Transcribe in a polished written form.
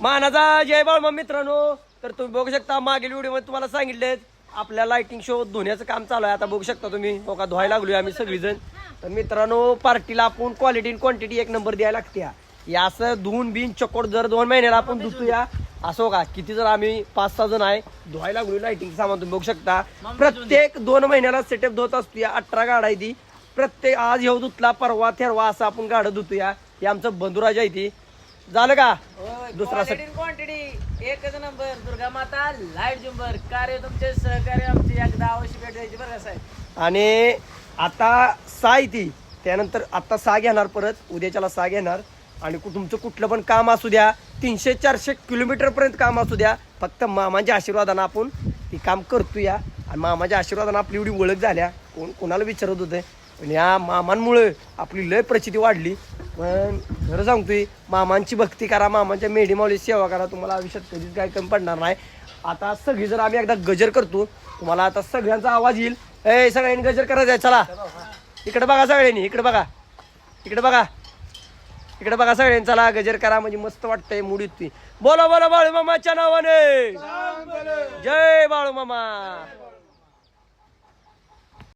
मानाचा जय बाळमा मित्रांनो. तर तुम्ही बघू शकता मागील व्हिडिओ मध्ये तुम्हाला सांगितले आपल्या लाइटिंग शो धुण्याचं काम चालू आहे. आता बघू शकता तुम्ही हो का धुवायला लागलोय आम्ही सगळीजण. तर मित्रांनो पार्टीला आपण क्वालिटी क्वांटिटी एक नंबर द्यायला लागते. या असं धुवून बिन चकोड जर 2 महिन्याला आपण धुतूया असं का किती जर आम्ही 5-6 जण आहे धुवायला लागलो. लाइटिंग सामान तुम्ही बघू शकता प्रत्येक 2 महिन्याला सेटअप धुत असतो. 18 गाडा आहे ती प्रत्येक आज येऊ धुतला परवा थेरवा असं आपण गाडं धुतूया. हे आमचं बंधुराज आहे ती झालं का दुसरा क्वांटिटी एकच नंबर दुर्गा माता लाईट जुंबर कार्य तुमचे सहकार्य आमची एकदा अवश्य भेट द्यायची बरं साहेब. आणि आता 6 आहे ती त्यानंतर आता 6 घेणार परत उद्याच्याला 6 घेणार. आणि तुमचं कुठलं पण काम असू द्या 300-400 किलोमीटर पर्यंत काम असू द्या फक्त मामांच्या आशीर्वादानं आपण ती काम करतोय. आणि मामाच्या आशीर्वादानं आपली एवढी ओळख झाल्या कोणाला विचारत होते पण या मामांमुळे आपली लय प्रचिती वाढली. पण खरं सांगतोय मामांची भक्ती करा मामांच्या मेढी माऊली सेवा करा तुम्हाला आयुष्यात कधीच काय कमी पडणार नाही. आता सगळी जर आम्ही एकदा गजर करतो तुम्हाला आता सगळ्यांचा आवाज येईल. ए सगळ्यांनी गजर करायचा आहे चला इकडे बघा सगळ्यांनी इकडे बघा इकडे बघा इकडे बघा सगळ्यांनी चला गजर करा म्हणजे मस्त वाटतंय मूड येतोय. बोला बोला बाळू मामाच्या नावाने जय बाळू मामा.